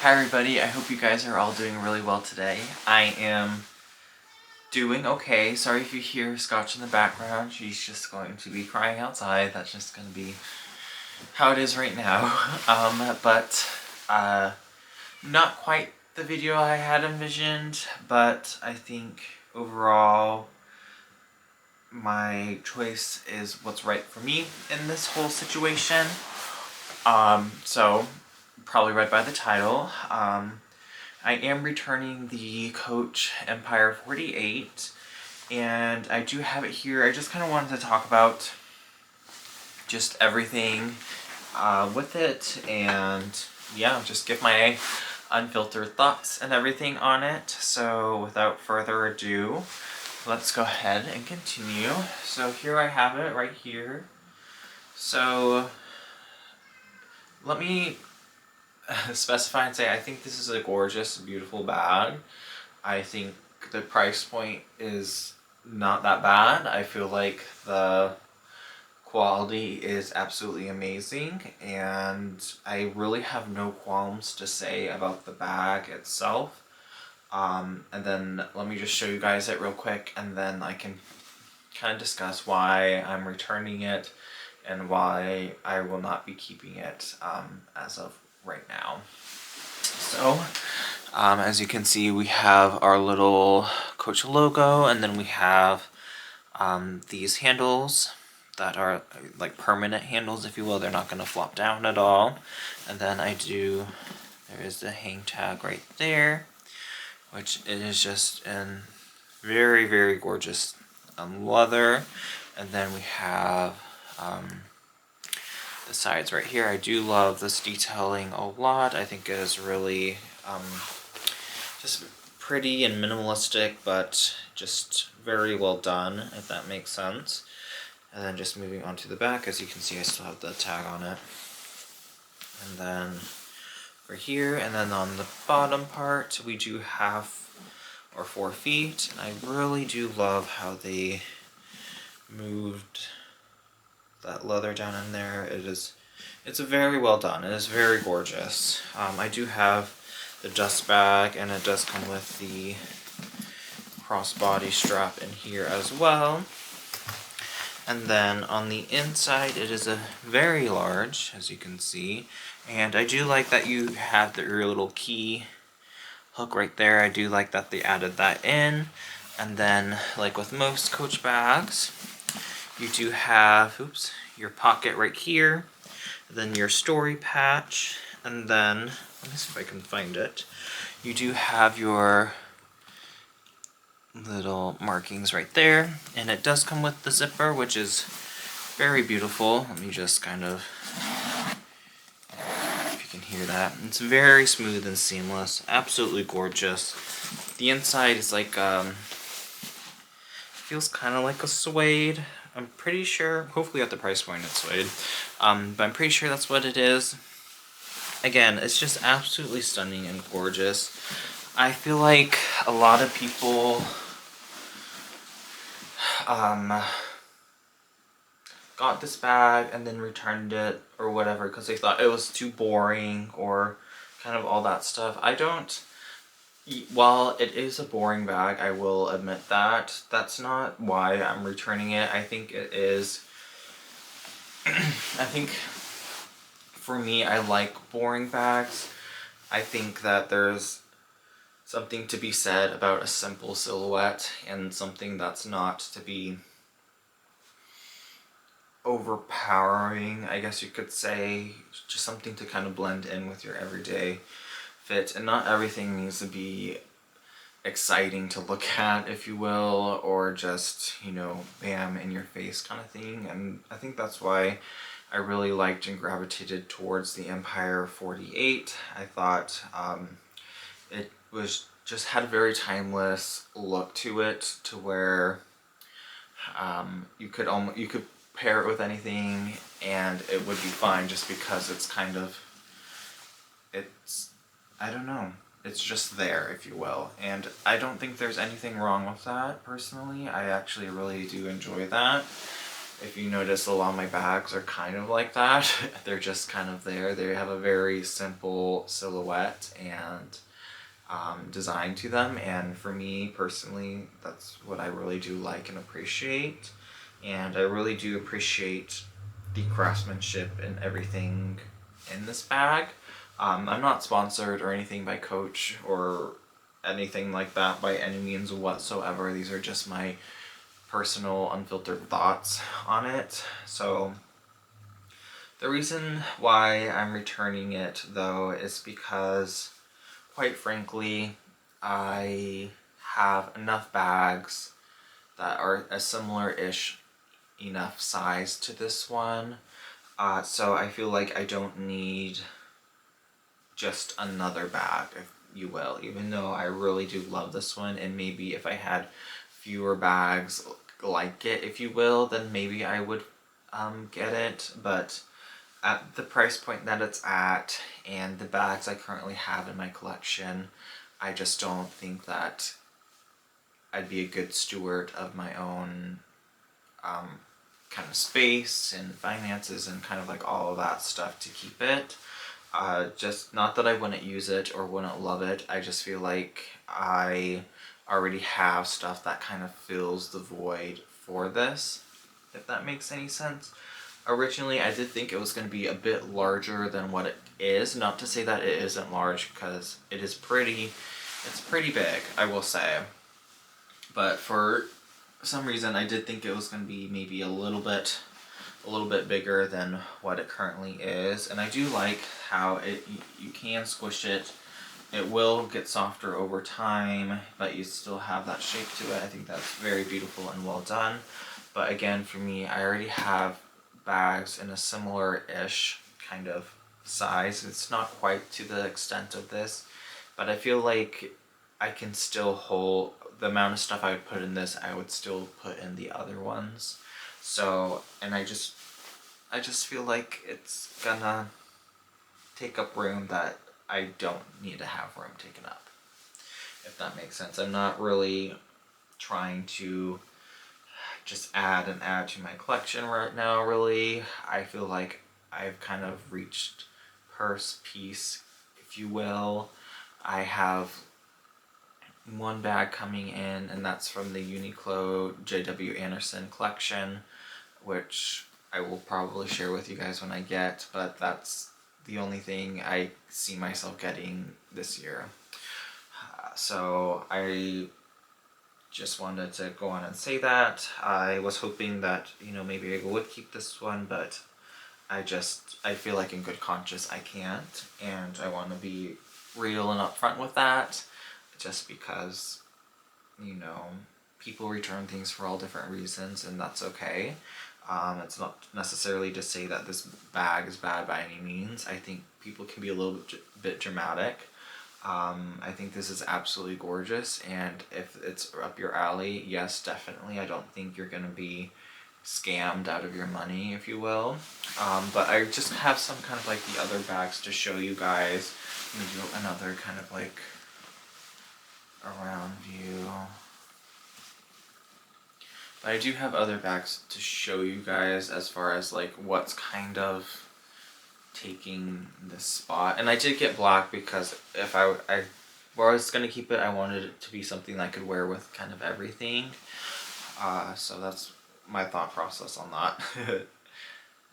Hi everybody, I hope you guys are all doing really well today. I am doing okay. Sorry if you hear Scotch in the background. She's just going to be crying outside. That's just going to be how it is right now. Not quite the video I had envisioned, but I think overall my choice is what's right for me in this whole situation. So probably read by the title. I am returning the Coach Empire 48, and I do have it here. I just kind of wanted to talk about just everything with it, and yeah, just give my unfiltered thoughts and everything on it. So without further ado, let's go ahead and continue. So here I have it right here. So let me specify and say I think this is a gorgeous, beautiful bag. I think the price point is not that bad. I feel like the quality is absolutely amazing, and I really have no qualms to say about the bag itself. And then let me just show you guys it real quick, and then I can kind of discuss why I'm returning it and why I will not be keeping it as of right now. So, as you can see, we have our little Coach logo, and then we have these handles that are like permanent handles, if you will. They're not going to flop down at all. And then there is the hang tag right there, which is just in very, very gorgeous leather. And then we have the sides right here. I do love this detailing a lot. I think it is really just pretty and minimalistic, but just very well done, if that makes sense. And then just moving on to the back, as you can see, I still have the tag on it. And then for here, and then on the bottom part, we do have our 4 feet. And I really do love how they moved that leather down in there. It's very well done. It is very gorgeous. I do have the dust bag, and it does come with the crossbody strap in here as well. And then on the inside, it is a very large, as you can see. And I do like that you have your little key hook right there. I do like that they added that in. And then, like with most Coach bags, you do have, your pocket right here, then your story patch, and then, let me see if I can find it, you do have your little markings right there, and it does come with the zipper, which is very beautiful. Let me just kind of, if you can hear that, it's very smooth and seamless, absolutely gorgeous. The inside is like, feels kind of like a suede. I'm pretty sure, hopefully at the price point it's suede, but I'm pretty sure that's what it is. Again, it's just absolutely stunning and gorgeous. I feel like a lot of people got this bag and then returned it or whatever because they thought it was too boring or kind of all that stuff. While it is a boring bag, I will admit that. That's not why I'm returning it. I think it is, I think for me, I like boring bags. I think that there's something to be said about a simple silhouette and something that's not to be overpowering, I guess you could say. Just something to kind of blend in with your everyday fit, and not everything needs to be exciting to look at, if you will, or just, you know, bam, in your face kind of thing. And I think that's why I really liked and gravitated towards the Empire 48. I thought it was just had a very timeless look to it, to where you could pair it with anything and it would be fine, just because it's kind of, I don't know, it's just there, if you will. And I don't think there's anything wrong with that, personally. I actually really do enjoy that. If you notice, a lot of my bags are kind of like that. They're just kind of there. They have a very simple silhouette and design to them, and for me personally, that's what I really do like and appreciate. And I really do appreciate the craftsmanship and everything in this bag. I'm not sponsored or anything by Coach or anything like that by any means whatsoever. These are just my personal unfiltered thoughts on it. So the reason why I'm returning it though is because, quite frankly, I have enough bags that are a similar-ish enough size to this one. So I feel like I don't need just another bag, if you will, even though I really do love this one, and maybe if I had fewer bags like it, if you will, then maybe I would get it. But at the price point that it's at and the bags I currently have in my collection, I just don't think that I'd be a good steward of my own kind of space and finances and kind of like all of that stuff to keep it. Just not that I wouldn't use it or wouldn't love it, I just feel like I already have stuff that kind of fills the void for this, if that makes any sense. Originally, I did think it was going to be a bit larger than what it is. Not to say that it isn't large, because it is it's pretty big, I will say. But for some reason, I did think it was going to be maybe a little bit bigger than what it currently is. And I do like how you can squish it. It will get softer over time, but you still have that shape to it. I think that's very beautiful and well done. But again, for me, I already have bags in a similar-ish kind of size. It's not quite to the extent of this, but I feel like I can still hold the amount of stuff I would put in this, I would still put in the other ones. So, and I just feel like it's gonna take up room that I don't need to have room taken up, if that makes sense. I'm not really trying to just add and add to my collection right now, really. I feel like I've kind of reached purse piece, if you will. I have one bag coming in, and that's from the Uniqlo JW Anderson collection, which I will probably share with you guys when I get, but that's the only thing I see myself getting this year. So I just wanted to go on and say that. I was hoping that, maybe I would keep this one, but I feel like in good conscience I can't, and I want to be real and upfront with that, just because, people return things for all different reasons, and that's okay. It's not necessarily to say that this bag is bad by any means. I think people can be a little bit dramatic. I think this is absolutely gorgeous, and if it's up your alley, yes, definitely. I don't think you're going to be scammed out of your money, if you will. But I just have some kind of like the other bags to show you guys. Let me do another kind of like around view. But I do have other bags to show you guys as far as like what's kind of taking this spot. And I did get black because if I was going to keep it, I wanted it to be something I could wear with kind of everything. So that's my thought process on that.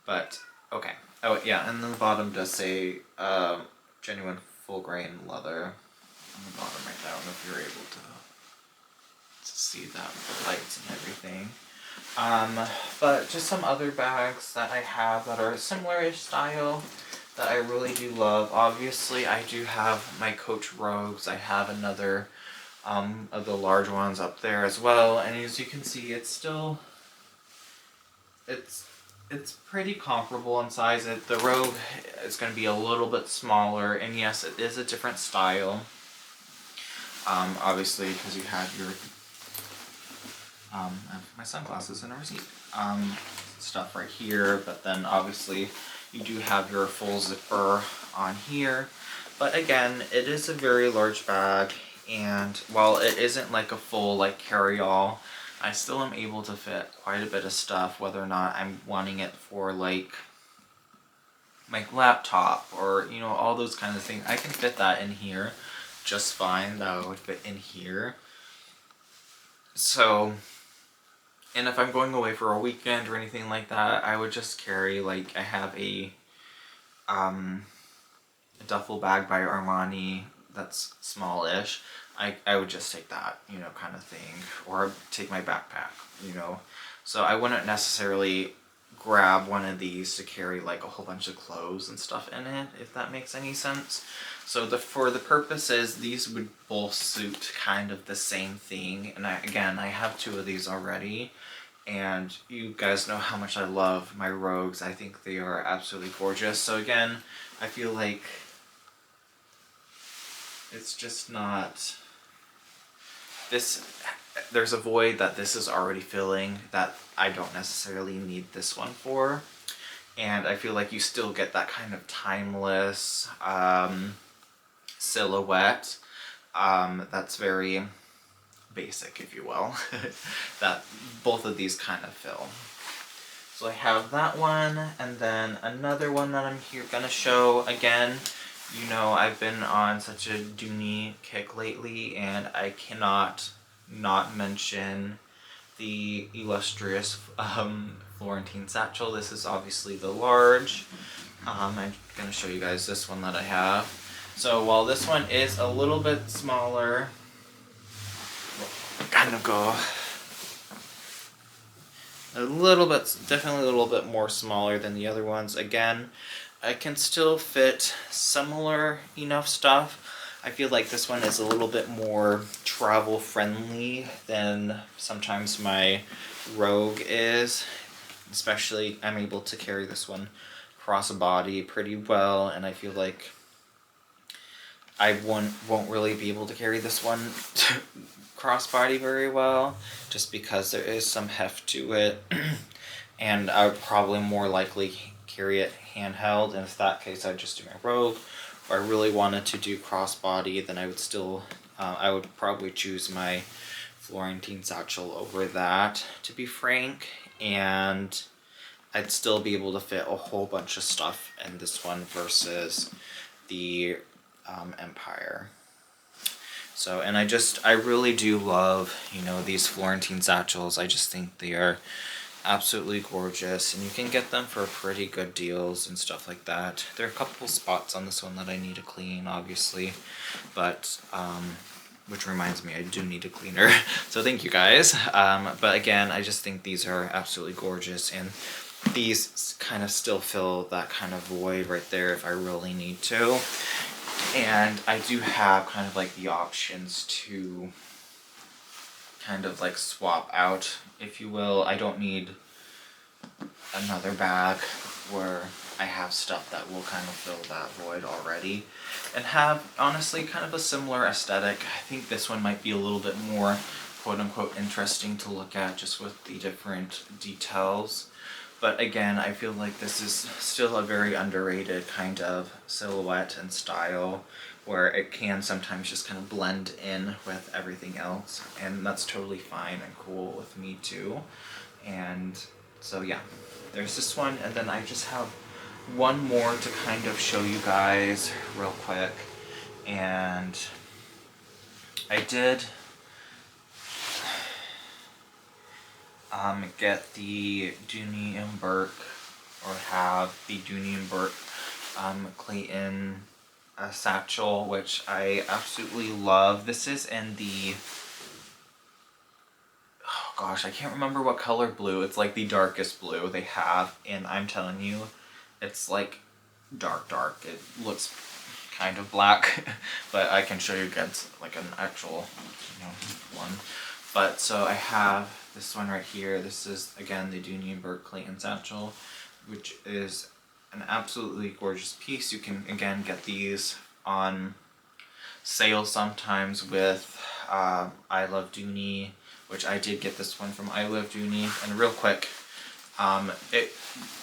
But, okay. Oh, yeah, and then the bottom does say genuine full grain leather on the bottom right there. I don't know if you're able to see that with the lights and everything. But just some other bags that I have that are similar-ish style that I really do love. Obviously, I do have my Coach Rogues. I have another of the large ones up there as well. And as you can see, it's pretty comparable in size. The Rogue is going to be a little bit smaller, and yes, it is a different style. Obviously, because you have your I have my sunglasses and a receipt stuff right here, but then obviously you do have your full zipper on here. But again, it is a very large bag, and while it isn't like a full like carry-all, I still am able to fit quite a bit of stuff, whether or not I'm wanting it for like my laptop or, you know, all those kinds of things. I can fit that in here just fine. That would fit in here. So, and if I'm going away for a weekend or anything like that, I would just carry, like, I have a duffel bag by Armani that's smallish. I would just take that, you know, kind of thing, or take my backpack, you know. So I wouldn't necessarily grab one of these to carry like a whole bunch of clothes and stuff in it, if that makes any sense. So for the purposes, these would both suit kind of the same thing. And I have 2 of these already. And you guys know how much I love my Rogues. I think they are absolutely gorgeous. So again, I feel like it's just not this. There's a void that this is already filling that I don't necessarily need this one for. And I feel like you still get that kind of timeless silhouette that's very basic, if you will, that both of these kind of fill. So I have that one, and then another one that I'm gonna show again. You know, I've been on such a Dooney kick lately, and I cannot not mention the illustrious Florentine Satchel. This is obviously the large. I'm gonna show you guys this one that I have. So while this one is a little bit smaller, kind of go a little bit, definitely a little bit more smaller than the other ones. Again, I can still fit similar enough stuff. I feel like this one is a little bit more travel friendly than sometimes my Rogue is. Especially, I'm able to carry this one crossbody pretty well, and I feel like I won't really be able to carry this one crossbody very well, just because there is some heft to it, and I would probably more likely carry it handheld, and if that case I'd just do my Rogue. If I really wanted to do crossbody, then I would still, I would probably choose my Florentine Satchel over that, to be frank, and I'd still be able to fit a whole bunch of stuff in this one versus the Empire. So, and I really do love, you know, these Florentine Satchels. I just think they are absolutely gorgeous, and you can get them for pretty good deals and stuff like that. There are a couple spots on this one that I need to clean, obviously, but which reminds me, I do need a cleaner, so thank you guys. But again, I just think these are absolutely gorgeous, and these kind of still fill that kind of void right there if I really need to. And I do have kind of like the options to kind of like swap out, if you will. I don't need another bag where I have stuff that will kind of fill that void already and have honestly kind of a similar aesthetic. I think this one might be a little bit more quote unquote interesting to look at just with the different details. But again, I feel like this is still a very underrated kind of silhouette and style where it can sometimes just kind of blend in with everything else, and that's totally fine and cool with me too. And so yeah, there's this one, and then I just have one more to kind of show you guys real quick. And I did get the Dooney and Burke, or have the Dooney and Burke Clayton Satchel, which I absolutely love. This is in the, oh gosh, I can't remember what color blue. It's like the darkest blue they have, and I'm telling you, it's like dark. It looks kind of black, but I can show you guys like an actual, you know, one. But so I have this one right here. This is again the Dooney and Burke Clayton Satchel, which is an absolutely gorgeous piece. You can again get these on sale sometimes with I Love Dooney, which I did get this one from I Love Dooney. And real quick, it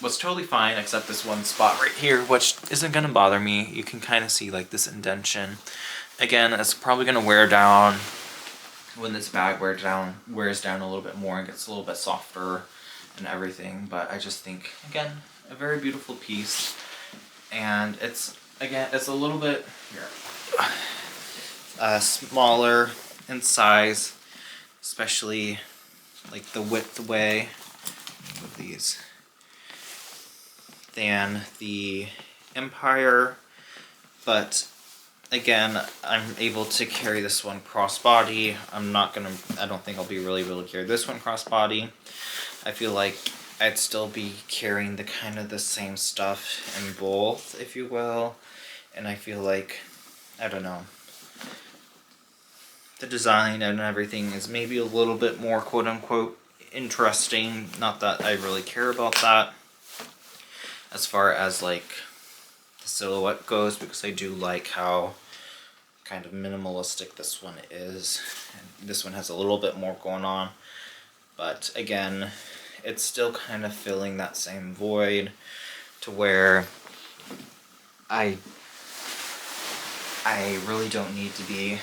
was totally fine except this one spot right here, which isn't gonna bother me. You can kind of see like this indentation. Again, it's probably gonna wear down when this bag wears down a little bit more and gets a little bit softer and everything. But I just think, again, a very beautiful piece. And it's a little bit smaller in size, especially like the width way of these, than the Empire. But again, I'm able to carry this one crossbody. I don't think I'll be really able to carry this one crossbody. I feel like I'd still be carrying the kind of the same stuff in both, if you will. And I feel like, I don't know, the design and everything is maybe a little bit more quote-unquote interesting. Not that I really care about that as far as like the silhouette goes, because I do like how kind of minimalistic this one is. And this one has a little bit more going on, but again, it's still kind of filling that same void to where I really don't need to be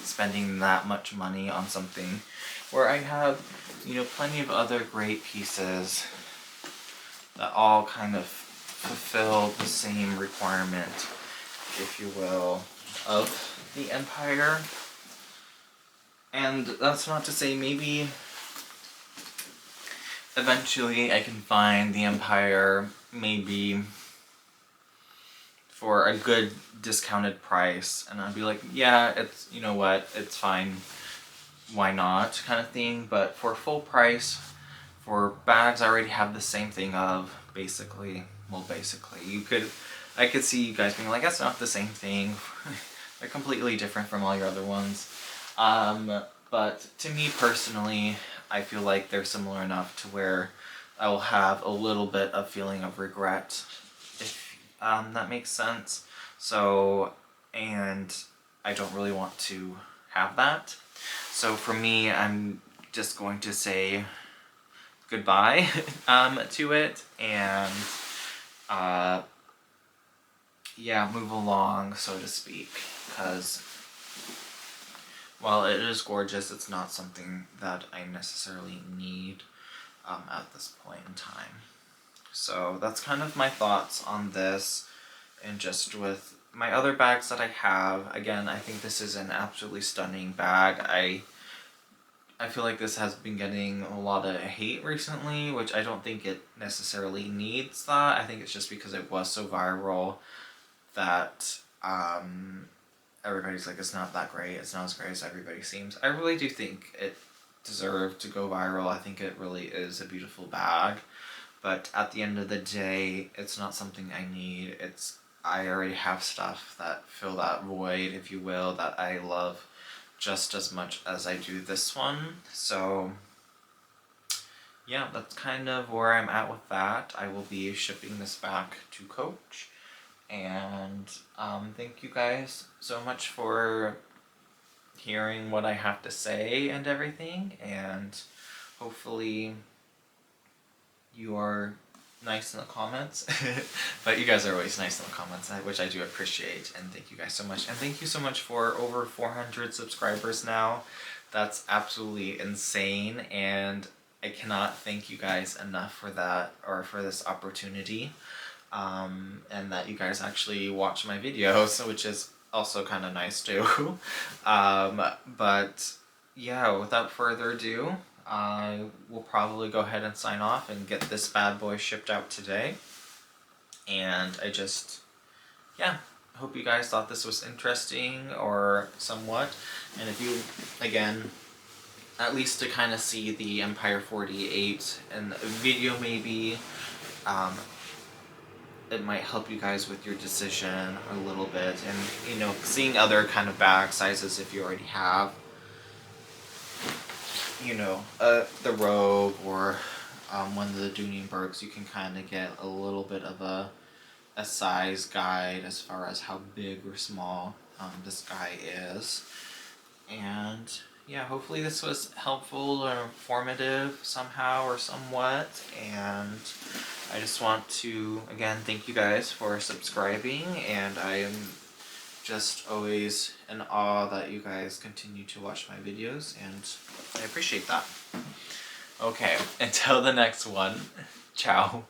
spending that much money on something where I have, you know, plenty of other great pieces that all kind of fulfill the same requirement, if you will, of the Empire. And that's not to say maybe eventually I can find the Empire maybe for a good discounted price, and I'd be like, yeah, it's, you know what, it's fine, why not, kind of thing. But for full price, for bags I already have the same thing of, basically, I could see you guys being like, that's not the same thing. They're completely different from all your other ones. But to me personally, I feel like they're similar enough to where I will have a little bit of feeling of regret, if that makes sense. So, and I don't really want to have that. So for me, I'm just going to say goodbye to it, and yeah, move along, so to speak, because while it is gorgeous, it's not something that I necessarily need at this point in time. So that's kind of my thoughts on this. And just with my other bags that I have, again, I think this is an absolutely stunning bag. I feel like this has been getting a lot of hate recently, which I don't think it necessarily needs that. I think it's just because it was so viral that everybody's like, it's not that great, it's not as great as everybody seems. I really do think it deserved to go viral. I think it really is a beautiful bag. But at the end of the day, it's not something I need. I already have stuff that fill that void, if you will, that I love just as much as I do this one. So yeah, that's kind of where I'm at with that. I will be shipping this back to Coach. And thank you guys so much for hearing what I have to say and everything. And hopefully you are nice in the comments. But you guys are always nice in the comments, which I do appreciate, and thank you guys so much. And thank you so much for over 400 subscribers now. That's absolutely insane, and I cannot thank you guys enough for that, or for this opportunity, and that you guys actually watch my videos, which is also kind of nice too. But yeah, without further ado, I will probably go ahead and sign off and get this bad boy shipped out today. And I just, yeah, hope you guys thought this was interesting or somewhat. And if you, again, at least to kind of see the Empire 48 in a video maybe, it might help you guys with your decision a little bit. And, you know, seeing other kind of bag sizes if you already have, you know, the Rogue or one of the Duningbergs, you can kind of get a little bit of a size guide as far as how big or small this guy is. And yeah, hopefully this was helpful or informative somehow or somewhat. And I just want to, again, thank you guys for subscribing, and I am just always in awe that you guys continue to watch my videos, and I appreciate that. Okay, until the next one, ciao.